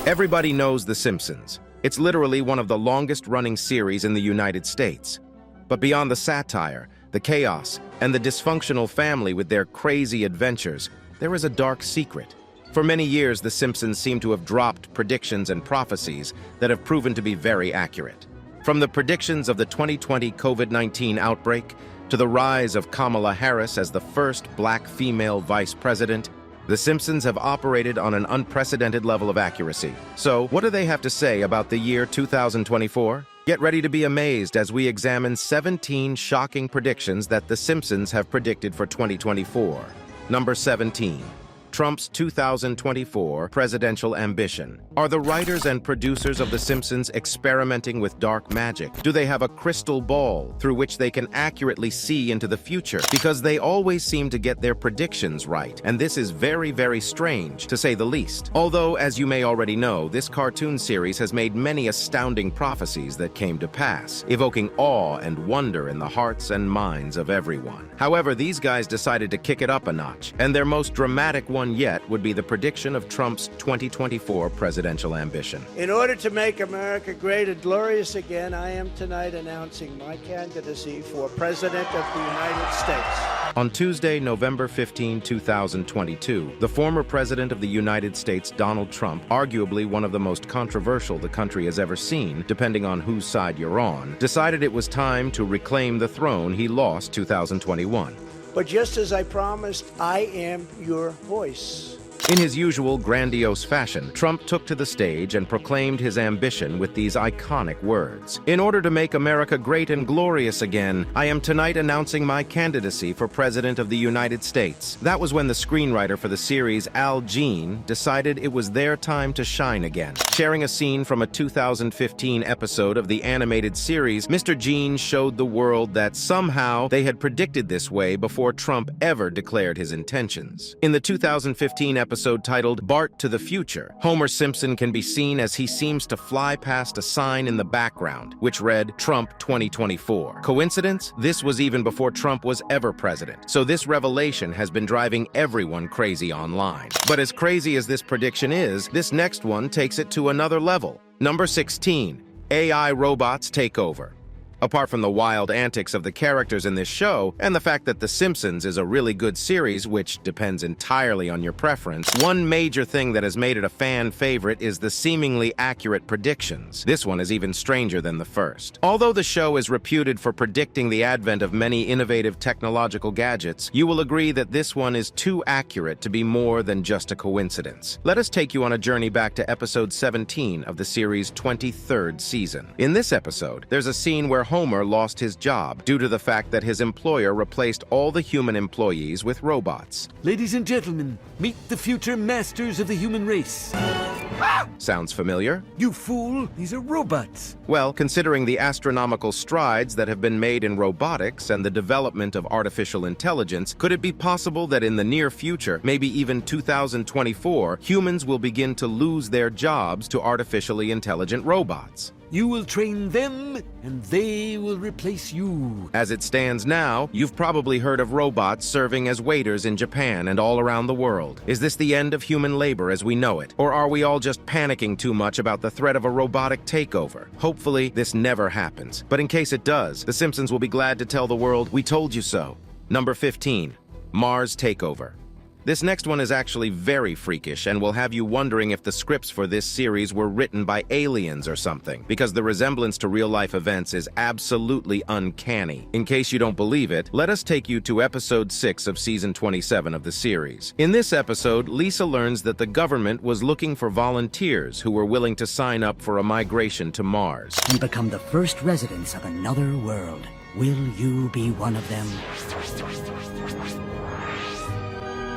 Everybody knows The Simpsons. It's literally one of the longest-running series in the United States. But beyond the satire, the chaos, and the dysfunctional family with their crazy adventures, there is a dark secret. For many years, The Simpsons seem to have dropped predictions and prophecies that have proven to be very accurate. From the predictions of the 2020 COVID-19 outbreak to the rise of Kamala Harris as the first black female vice president, The Simpsons have operated on an unprecedented level of accuracy. So, what do they have to say about the year 2024? Get ready to be amazed as we examine 17 shocking predictions that The Simpsons have predicted for 2024. Number 17. Trump's 2024 presidential ambition. Are the writers and producers of The Simpsons experimenting with dark magic? Do they have a crystal ball through which they can accurately see into the future? Because they always seem to get their predictions right, and this is very, very strange, to say the least. Although, as you may already know, this cartoon series has made many astounding prophecies that came to pass, evoking awe and wonder in the hearts and minds of everyone. However, these guys decided to kick it up a notch, and their most dramatic one yet would be the prediction of Trump's 2024 presidential ambition. In order to make America great and glorious again, I am tonight announcing my candidacy for President of the United States. On Tuesday, November 15, 2022, the former President of the United States, Donald Trump, arguably one of the most controversial the country has ever seen, depending on whose side you're on, decided it was time to reclaim the throne he lost 2021. But just as I promised, I am your voice. In his usual grandiose fashion, Trump took to the stage and proclaimed his ambition with these iconic words. In order to make America great and glorious again, I am tonight announcing my candidacy for President of the United States. That was when the screenwriter for the series, Al Jean, decided it was their time to shine again. Sharing a scene from a 2015 episode of the animated series, Mr. Jean showed the world that somehow they had predicted this way before Trump ever declared his intentions. In the 2015 episode titled Bart to the Future, Homer Simpson can be seen as he seems to fly past a sign in the background, which read, Trump 2024. Coincidence? This was even before Trump was ever president. So this revelation has been driving everyone crazy online. But as crazy as this prediction is, this next one takes it to another level. Number 16. AI robots take over. Apart from the wild antics of the characters in this show, and the fact that The Simpsons is a really good series, which depends entirely on your preference, one major thing that has made it a fan favorite is the seemingly accurate predictions. This one is even stranger than the first. Although the show is reputed for predicting the advent of many innovative technological gadgets, you will agree that this one is too accurate to be more than just a coincidence. Let us take you on a journey back to episode 17 of the series' 23rd season. In this episode, there's a scene where Homer lost his job due to the fact that his employer replaced all the human employees with robots. Ladies and gentlemen, meet the future masters of the human race. Sounds familiar? You fool, these are robots. Well, considering the astronomical strides that have been made in robotics and the development of artificial intelligence, could it be possible that in the near future, maybe even 2024, humans will begin to lose their jobs to artificially intelligent robots? You will train them, and they will replace you. As it stands now, you've probably heard of robots serving as waiters in Japan and all around the world. Is this the end of human labor as we know it? Or are we all just panicking too much about the threat of a robotic takeover? Hopefully, this never happens. But in case it does, The Simpsons will be glad to tell the world, we told you so. Number 15. Mars Takeover. This next one is actually very freakish and will have you wondering if the scripts for this series were written by aliens or something, because the resemblance to real-life events is absolutely uncanny. In case you don't believe it, let us take you to episode 6 of season 27 of the series. In this episode, Lisa learns that the government was looking for volunteers who were willing to sign up for a migration to Mars. And become the first residents of another world. Will you be one of them?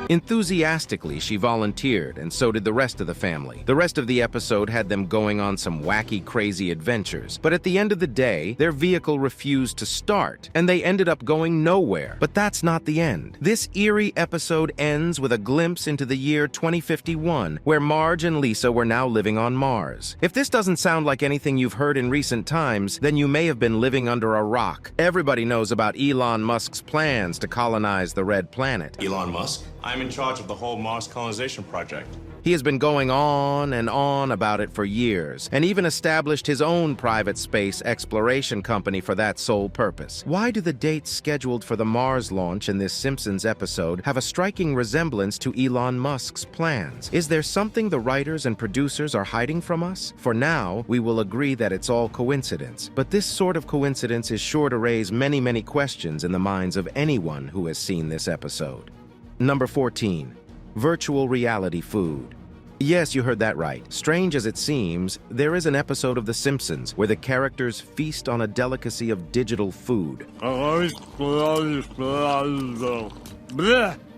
Enthusiastically, she volunteered, and so did the rest of the family. The rest of the episode had them going on some wacky, crazy adventures. But at the end of the day, their vehicle refused to start, and they ended up going nowhere. But that's not the end. This eerie episode ends with a glimpse into the year 2051, where Marge and Lisa were now living on Mars. If this doesn't sound like anything you've heard in recent times, then you may have been living under a rock. Everybody knows about Elon Musk's plans to colonize the Red Planet. Elon Musk? I'm in charge of the whole Mars colonization project. He has been going on and on about it for years, and even established his own private space exploration company for that sole purpose. Why do the dates scheduled for the Mars launch in this Simpsons episode have a striking resemblance to Elon Musk's plans? Is there something the writers and producers are hiding from us? For now, we will agree that it's all coincidence, but this sort of coincidence is sure to raise many, many questions in the minds of anyone who has seen this episode. Number 14. Virtual reality food. Yes, you heard that right. Strange as it seems, there is an episode of The Simpsons where the characters feast on a delicacy of digital food.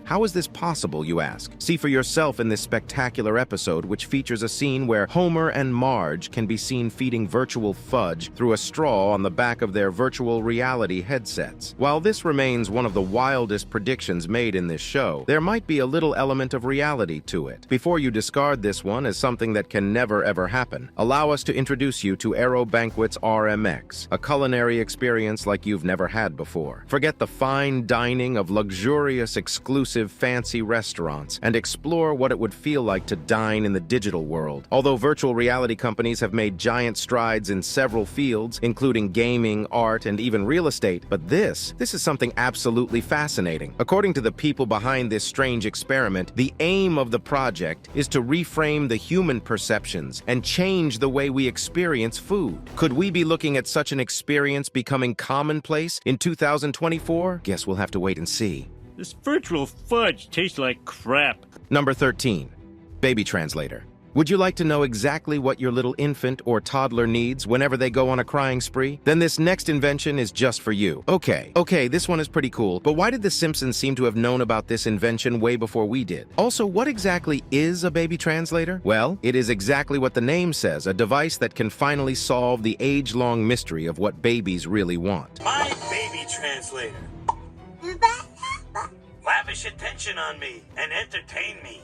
How is this possible, you ask? See for yourself in this spectacular episode, which features a scene where Homer and Marge can be seen feeding virtual fudge through a straw on the back of their virtual reality headsets. While this remains one of the wildest predictions made in this show, there might be a little element of reality to it. Before you discard this one as something that can never ever happen, allow us to introduce you to Aero Banquet's RMX, a culinary experience like you've never had before. Forget the fine dining of luxurious, exclusive, fancy restaurants and explore what it would feel like to dine in the digital world. Although virtual reality companies have made giant strides in several fields, including gaming, art, and even real estate, but this is something absolutely fascinating. According to the people behind this strange experiment, the aim of the project is to reframe the human perceptions and change the way we experience food. Could we be looking at such an experience becoming commonplace in 2024? Guess we'll have to wait and see. This virtual fudge tastes like crap. Number 13. Baby Translator. Would you like to know exactly what your little infant or toddler needs whenever they go on a crying spree? Then this next invention is just for you. Okay, this one is pretty cool, but why did the Simpsons seem to have known about this invention way before we did? Also, what exactly is a baby translator? Well, it is exactly what the name says, a device that can finally solve the age-long mystery of what babies really want. My baby translator. Lavish attention on me and entertain me.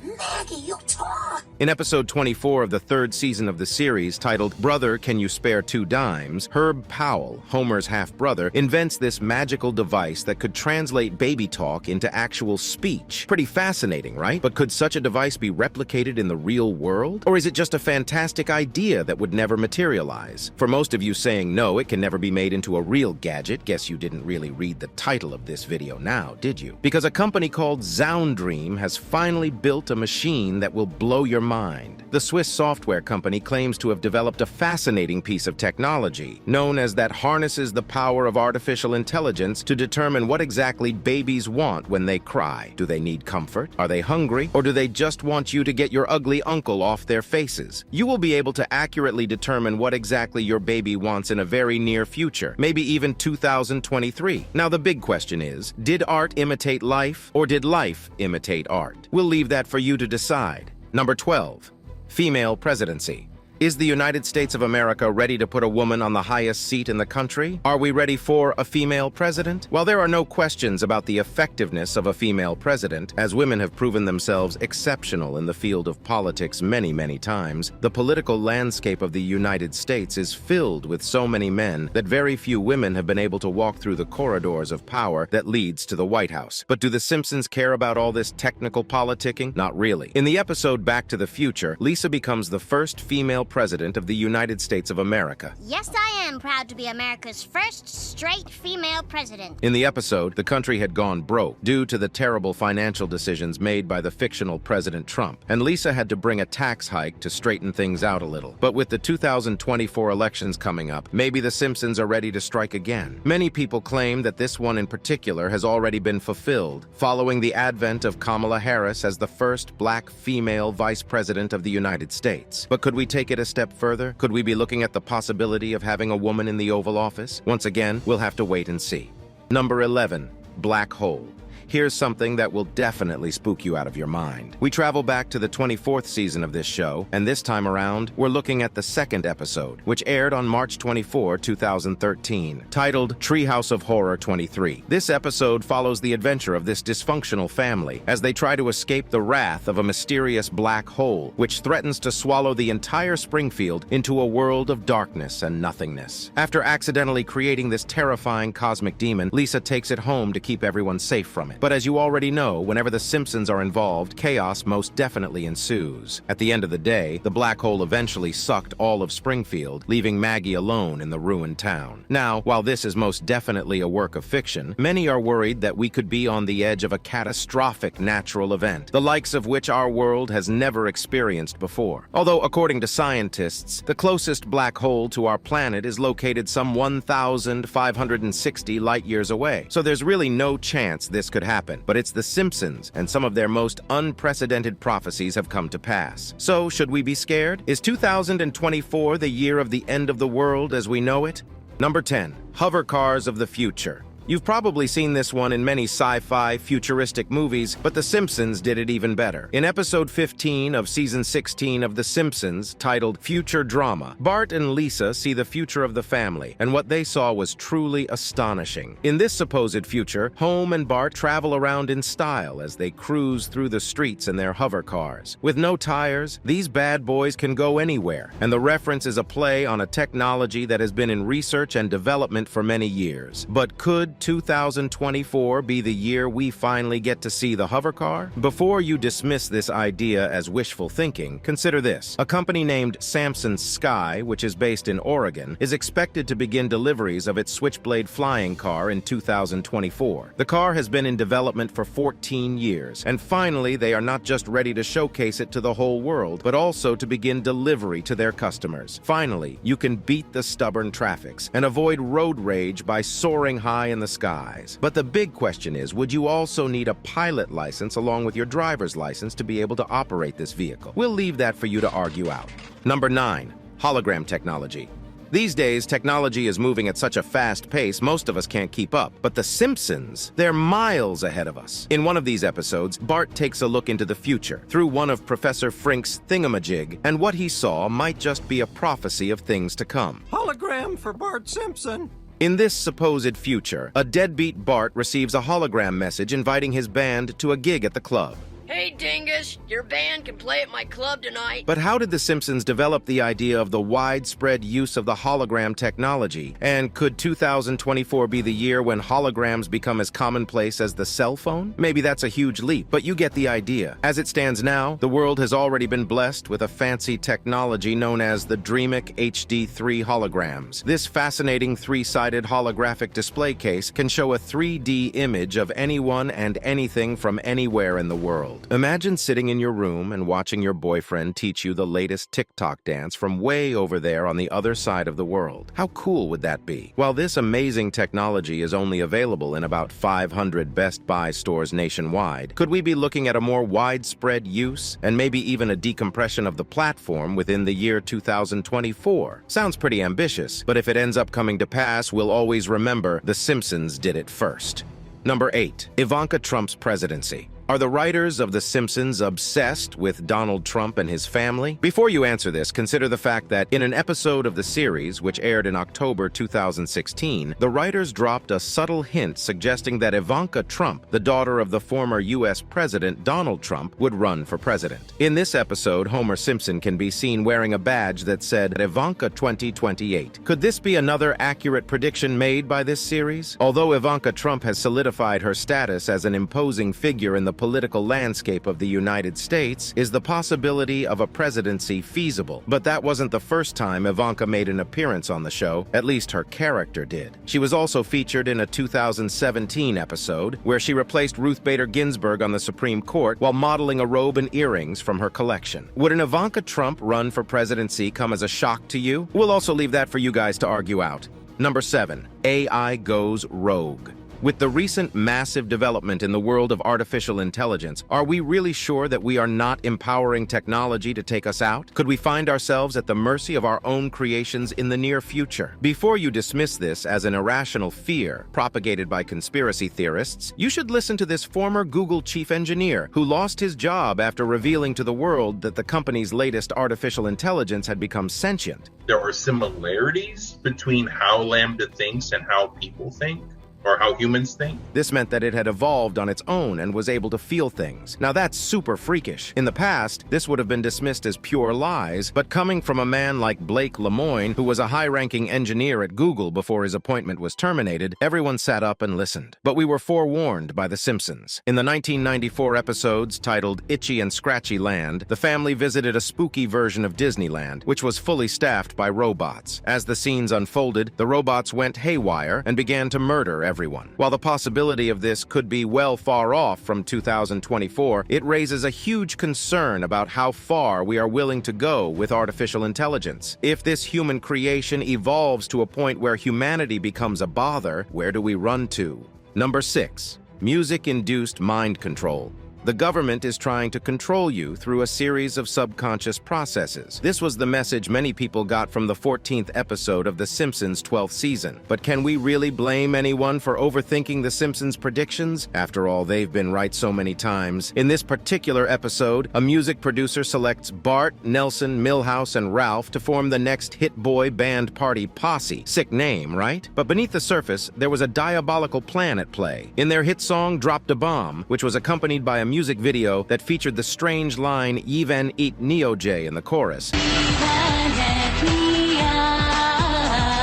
Maggie, you talk! In episode 24 of the third season of the series, titled Brother, Can You Spare Two Dimes?, Herb Powell, Homer's half-brother, invents this magical device that could translate baby talk into actual speech. Pretty fascinating, right? But could such a device be replicated in the real world? Or is it just a fantastic idea that would never materialize? For most of you saying no, it can never be made into a real gadget, guess you didn't really read the title of this video now, did you? Because a company called Zoundream has finally built a machine that will blow your mind. The Swiss software company claims to have developed a fascinating piece of technology, known as that harnesses the power of artificial intelligence to determine what exactly babies want when they cry. Do they need comfort? Are they hungry? Or do they just want you to get your ugly uncle off their faces? You will be able to accurately determine what exactly your baby wants in a very near future, maybe even 2023. Now the big question is, did art imitate life, or did life imitate art? We'll leave that for you to decide. Number 12. Female presidency. Is the United States of America ready to put a woman on the highest seat in the country? Are we ready for a female president? While there are no questions about the effectiveness of a female president, as women have proven themselves exceptional in the field of politics many, many times, the political landscape of the United States is filled with so many men that very few women have been able to walk through the corridors of power that leads to the White House. But do the Simpsons care about all this technical politicking? Not really. In the episode Back to the Future, Lisa becomes the first female president of the United States of America. Yes, I am proud to be America's first straight female president. In the episode, the country had gone broke due to the terrible financial decisions made by the fictional President Trump, and Lisa had to bring a tax hike to straighten things out a little. But with the 2024 elections coming up, maybe the Simpsons are ready to strike again. Many people claim that this one in particular has already been fulfilled, following the advent of Kamala Harris as the first black female vice president of the United States. But could we take it a step further? Could we be looking at the possibility of having a woman in the Oval Office? Once again, we'll have to wait and see. Number 11. Black hole. Here's something that will definitely spook you out of your mind. We travel back to the 24th season of this show, and this time around, we're looking at the second episode, which aired on March 24, 2013, titled Treehouse of Horror 23. This episode follows the adventure of this dysfunctional family as they try to escape the wrath of a mysterious black hole, which threatens to swallow the entire Springfield into a world of darkness and nothingness. After accidentally creating this terrifying cosmic demon, Lisa takes it home to keep everyone safe from it. But as you already know, whenever the Simpsons are involved, chaos most definitely ensues. At the end of the day, the black hole eventually sucked all of Springfield, leaving Maggie alone in the ruined town. Now, while this is most definitely a work of fiction, many are worried that we could be on the edge of a catastrophic natural event, the likes of which our world has never experienced before. Although, according to scientists, the closest black hole to our planet is located some 1,560 light-years away, so there's really no chance this could happen. But it's the Simpsons, and some of their most unprecedented prophecies have come to pass. So, should we be scared? Is 2024 the year of the end of the world as we know it? Number 10. Hover cars of the future. You've probably seen this one in many sci-fi, futuristic movies, but The Simpsons did it even better. In episode 15 of season 16 of The Simpsons, titled Future Drama, Bart and Lisa see the future of the family, and what they saw was truly astonishing. In this supposed future, Homer and Bart travel around in style as they cruise through the streets in their hover cars. With no tires, these bad boys can go anywhere, and the reference is a play on a technology that has been in research and development for many years. But could 2024 be the year we finally get to see the hover car? Before you dismiss this idea as wishful thinking, consider this. A company named Samson's Sky, which is based in Oregon, is expected to begin deliveries of its Switchblade flying car in 2024. The car has been in development for 14 years, and finally they are not just ready to showcase it to the whole world, but also to begin delivery to their customers. Finally, you can beat the stubborn traffics and avoid road rage by soaring high in the skies. But the big question is, would you also need a pilot license along with your driver's license to be able to operate this vehicle? We'll leave that for you to argue out. Number 9. Hologram technology. These days, technology is moving at such a fast pace, most of us can't keep up. But the Simpsons, they're miles ahead of us. In one of these episodes, Bart takes a look into the future through one of Professor Frink's thingamajig, and what he saw might just be a prophecy of things to come. Hologram for Bart Simpson. In this supposed future, a deadbeat Bart receives a hologram message inviting his band to a gig at the club. Hey, Dingus, your band can play at my club tonight. But how did the Simpsons develop the idea of the widespread use of the hologram technology? And could 2024 be the year when holograms become as commonplace as the cell phone? Maybe that's a huge leap, but you get the idea. As it stands now, the world has already been blessed with a fancy technology known as the DreamIc HD3 holograms. This fascinating three-sided holographic display case can show a 3D image of anyone and anything from anywhere in the world. Imagine sitting in your room and watching your boyfriend teach you the latest TikTok dance from way over there on the other side of the world. How cool would that be? While this amazing technology is only available in about 500 Best Buy stores nationwide, could we be looking at a more widespread use and maybe even a decompression of the platform within the year 2024? Sounds pretty ambitious, but if it ends up coming to pass, we'll always remember The Simpsons did it first. Number 8. Ivanka Trump's presidency. Are the writers of The Simpsons obsessed with Donald Trump and his family? Before you answer this, consider the fact that in an episode of the series, which aired in October 2016, the writers dropped a subtle hint suggesting that Ivanka Trump, the daughter of the former U.S. President Donald Trump, would run for president. In this episode, Homer Simpson can be seen wearing a badge that said Ivanka 2028. Could this be another accurate prediction made by this series? Although Ivanka Trump has solidified her status as an imposing figure in the political landscape of the United States, is the possibility of a presidency feasible? But that wasn't the first time Ivanka made an appearance on the show, at least her character did. She was also featured in a 2017 episode where she replaced Ruth Bader Ginsburg on the Supreme Court while modeling a robe and earrings from her collection. Would an Ivanka Trump run for presidency come as a shock to you? We'll also leave that for you guys to argue out. Number 7. AI goes rogue. With the recent massive development in the world of artificial intelligence, are we really sure that we are not empowering technology to take us out? Could we find ourselves at the mercy of our own creations in the near future? Before you dismiss this as an irrational fear propagated by conspiracy theorists, you should listen to this former Google chief engineer who lost his job after revealing to the world that the company's latest artificial intelligence had become sentient. There are similarities between how Lambda thinks and how people think. or how humans think. This meant that it had evolved on its own and was able to feel things. Now that's super freakish. In the past, this would have been dismissed as pure lies, but coming from a man like Blake Lemoine, who was a high-ranking engineer at Google before his appointment was terminated, everyone sat up and listened. But we were forewarned by The Simpsons. In the 1994 episodes titled Itchy and Scratchy Land, the family visited a spooky version of Disneyland, which was fully staffed by robots. As the scenes unfolded, the robots went haywire and began to murder everyone. While the possibility of this could be well far off from 2024, it raises a huge concern about how far we are willing to go with artificial intelligence. If this human creation evolves to a point where humanity becomes a bother, where do we run to? Number 6. Music-induced mind control. The government is trying to control you through a series of subconscious processes. This was the message many people got from the 14th episode of The Simpsons' 12th season. But can we really blame anyone for overthinking The Simpsons' predictions? After all, they've been right so many times. In this particular episode, a music producer selects Bart, Nelson, Milhouse, and Ralph to form the next hit boy band party posse. Sick name, right? But beneath the surface, there was a diabolical plan at play. In their hit song, Dropped a Bomb, which was accompanied by a music video that featured the strange line "Even eat Neo-J" in the chorus.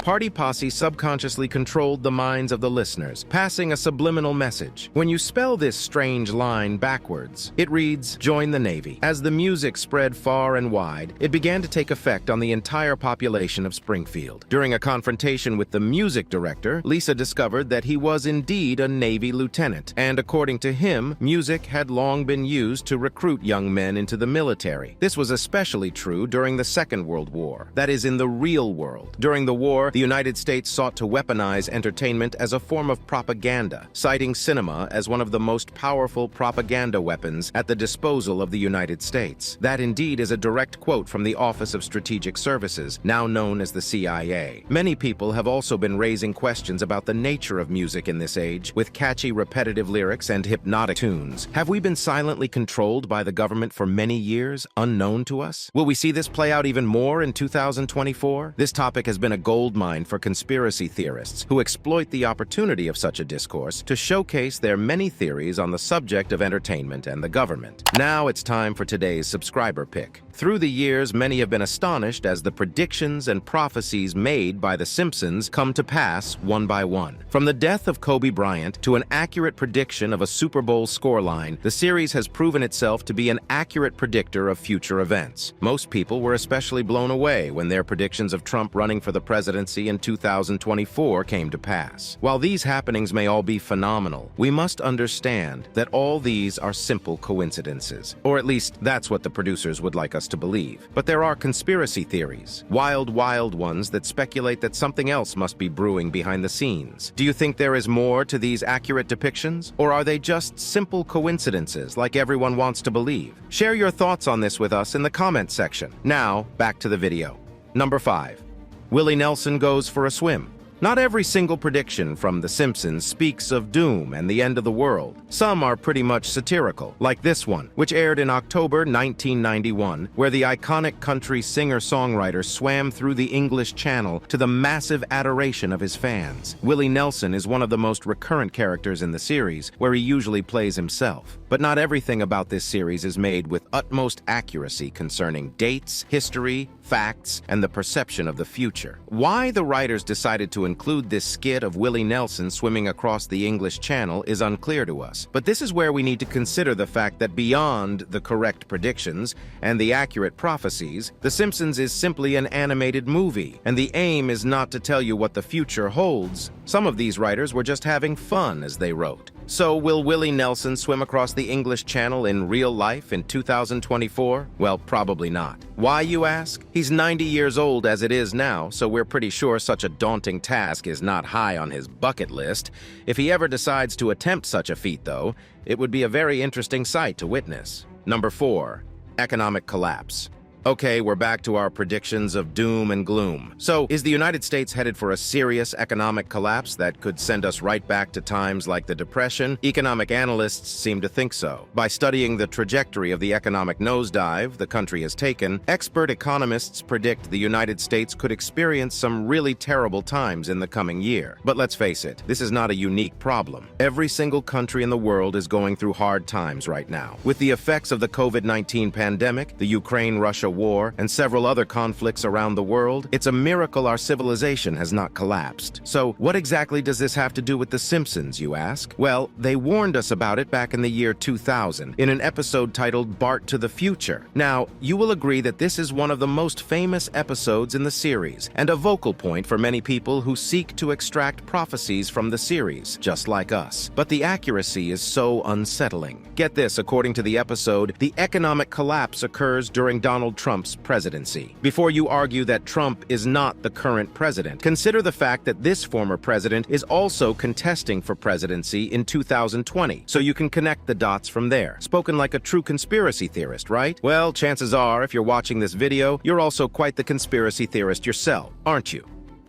Party Posse subconsciously controlled the minds of the listeners, passing a subliminal message. When you spell this strange line backwards, it reads, "Join the Navy." As the music spread far and wide, it began to take effect on the entire population of Springfield. During a confrontation with the music director, Lisa discovered that he was indeed a Navy lieutenant, and according to him, music had long been used to recruit young men into the military. This was especially true during the Second World War, that is, in the real world. During the war, the United States sought to weaponize entertainment as a form of propaganda, citing cinema as one of the most powerful propaganda weapons at the disposal of the United States. That indeed is a direct quote from the Office of Strategic Services, now known as the CIA. Many people have also been raising questions about the nature of music in this age, with catchy, repetitive lyrics and hypnotic tunes. Have we been silently controlled by the government for many years, unknown to us? Will we see this play out even more in 2024? This topic has been a goldmine for conspiracy theorists who exploit the opportunity of such a discourse to showcase their many theories on the subject of entertainment and the government. Now it's time for today's subscriber pick. Through the years, many have been astonished as the predictions and prophecies made by The Simpsons come to pass one by one. From the death of Kobe Bryant to an accurate prediction of a Super Bowl scoreline, the series has proven itself to be an accurate predictor of future events. Most people were especially blown away when their predictions of Trump running for the presidency in 2024 came to pass. While these happenings may all be phenomenal, we must understand that all these are simple coincidences, or at least that's what the producers would like us to believe. But there are conspiracy theories, wild ones that speculate that something else must be brewing behind the scenes. Do you think there is more to these accurate depictions, or are they just simple coincidences like everyone wants to believe? Share your thoughts on this with us in the comment section. Now, back to the video. Number 5. Willie Nelson goes for a swim. Not every single prediction from The Simpsons speaks of doom and the end of the world. Some are pretty much satirical, like this one, which aired in October 1991, where the iconic country singer-songwriter swam through the English Channel to the massive adoration of his fans. Willie Nelson is one of the most recurrent characters in the series, where he usually plays himself. But not everything about this series is made with utmost accuracy concerning dates, history, facts, and the perception of the future. Why the writers decided to include this skit of Willie Nelson swimming across the English Channel is unclear to us. But this is where we need to consider the fact that beyond the correct predictions and the accurate prophecies, The Simpsons is simply an animated movie, and the aim is not to tell you what the future holds. Some of these writers were just having fun as they wrote. So will Willie Nelson swim across the English Channel in real life in 2024? Well, probably not. Why, you ask? He's 90 years old as it is now, so we're pretty sure such a daunting task is not high on his bucket list. If he ever decides to attempt such a feat, though, it would be a very interesting sight to witness. Number 4. Economic collapse. Okay, we're back to our predictions of doom and gloom. So, is the United States headed for a serious economic collapse that could send us right back to times like the Depression? Economic analysts seem to think so. By studying the trajectory of the economic nosedive the country has taken, expert economists predict the United States could experience some really terrible times in the coming year. But let's face it, this is not a unique problem. Every single country in the world is going through hard times right now. With the effects of the COVID-19 pandemic, the Ukraine-Russia war, and several other conflicts around the world, it's a miracle our civilization has not collapsed. So, what exactly does this have to do with The Simpsons, you ask? Well, they warned us about it back in the year 2000 in an episode titled Bart to the Future. Now, you will agree that this is one of the most famous episodes in the series, and a vocal point for many people who seek to extract prophecies from the series, just like us. But the accuracy is so unsettling. Get this, according to the episode, the economic collapse occurs during Donald Trump's presidency. Before you argue that Trump is not the current president, consider the fact that this former president is also contesting for presidency in 2020, so you can connect the dots from there. Spoken like a true conspiracy theorist, right? Well, chances are, if you're watching this video, you're also quite the conspiracy theorist yourself, aren't you?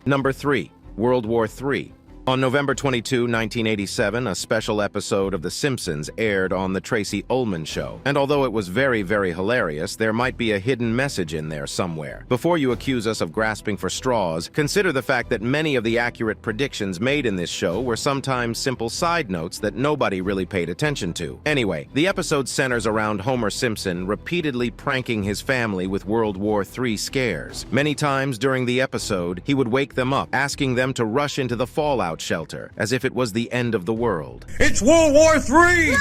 Number 3. World War III. On November 22, 1987, a special episode of The Simpsons aired on The Tracy Ullman Show. And although it was very, very hilarious, there might be a hidden message in there somewhere. Before you accuse us of grasping for straws, consider the fact that many of the accurate predictions made in this show were sometimes simple side notes that nobody really paid attention to. Anyway, the episode centers around Homer Simpson repeatedly pranking his family with World War III scares. Many times during the episode, he would wake them up, asking them to rush into the fallout shelter, as if it was the end of the world. It's World War III!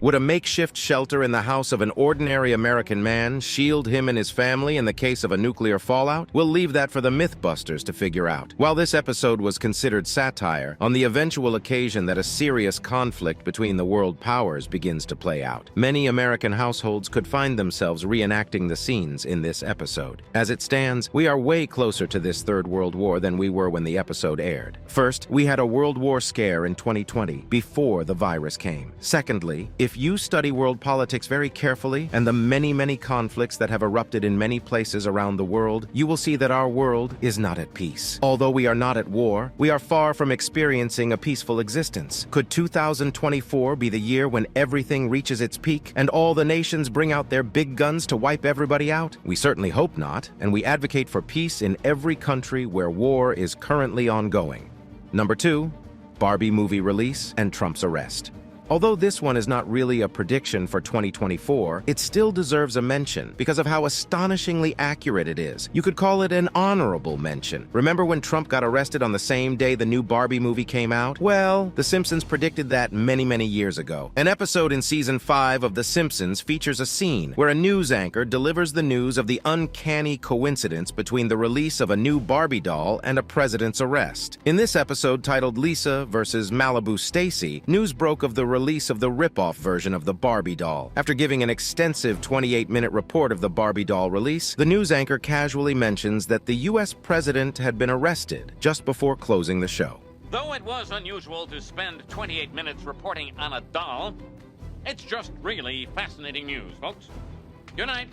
Would a makeshift shelter in the house of an ordinary American man shield him and his family in the case of a nuclear fallout? We'll leave that for the Mythbusters to figure out. While this episode was considered satire, on the eventual occasion that a serious conflict between the world powers begins to play out, many American households could find themselves reenacting the scenes in this episode. As it stands, we are way closer to this Third World War than we were when the episode aired. First, we had a World War scare in 2020, before the virus came. Secondly, if you study world politics very carefully and the many, many conflicts that have erupted in many places around the world, you will see that our world is not at peace. Although we are not at war, we are far from experiencing a peaceful existence. Could 2024 be the year when everything reaches its peak and all the nations bring out their big guns to wipe everybody out? We certainly hope not, and we advocate for peace in every country where war is currently ongoing. Number 2, Barbie movie release and Trump's arrest. Although this one is not really a prediction for 2024, it still deserves a mention because of how astonishingly accurate it is. You could call it an honorable mention. Remember when Trump got arrested on the same day the new Barbie movie came out? Well, The Simpsons predicted that many, many years ago. An episode in Season 5 of The Simpsons features a scene where a news anchor delivers the news of the uncanny coincidence between the release of a new Barbie doll and a president's arrest. In this episode titled Lisa vs. Malibu Stacy, news broke of the release of the rip-off version of the Barbie doll. After giving an extensive 28-minute report of the Barbie doll release, the news anchor casually mentions that the U.S. president had been arrested just before closing the show. Though it was unusual to spend 28 minutes reporting on a doll, it's just really fascinating news, folks. Good night.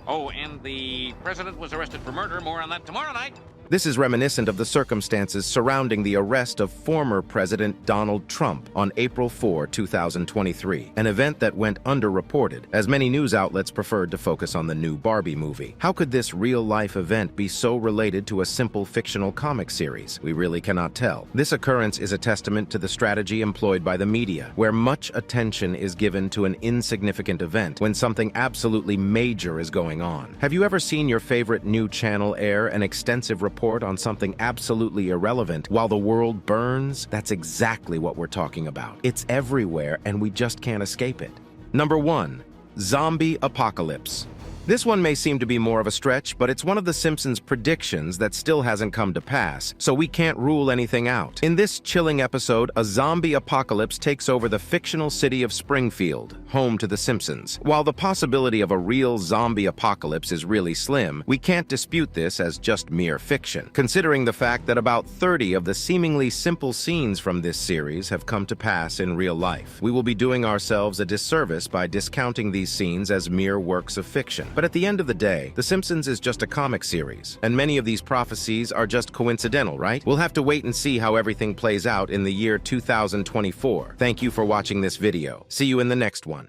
Oh, and the president was arrested for murder. More on that tomorrow night. This is reminiscent of the circumstances surrounding the arrest of former President Donald Trump on April 4, 2023, an event that went underreported, as many news outlets preferred to focus on the new Barbie movie. How could this real-life event be so related to a simple fictional comic series? We really cannot tell. This occurrence is a testament to the strategy employed by the media, where much attention is given to an insignificant event when something absolutely major is going on. Have you ever seen your favorite new channel air an extensive report on something absolutely irrelevant while the world burns? That's exactly what we're talking about. It's everywhere and we just can't escape it. Number 1, zombie apocalypse. This one may seem to be more of a stretch, but it's one of The Simpsons' predictions that still hasn't come to pass, so we can't rule anything out. In this chilling episode, a zombie apocalypse takes over the fictional city of Springfield, home to The Simpsons. While the possibility of a real zombie apocalypse is really slim, we can't dispute this as just mere fiction, considering the fact that about 30 of the seemingly simple scenes from this series have come to pass in real life. We will be doing ourselves a disservice by discounting these scenes as mere works of fiction. But at the end of the day, The Simpsons is just a comic series, and many of these prophecies are just coincidental, right? We'll have to wait and see how everything plays out in the year 2024. Thank you for watching this video. See you in the next one.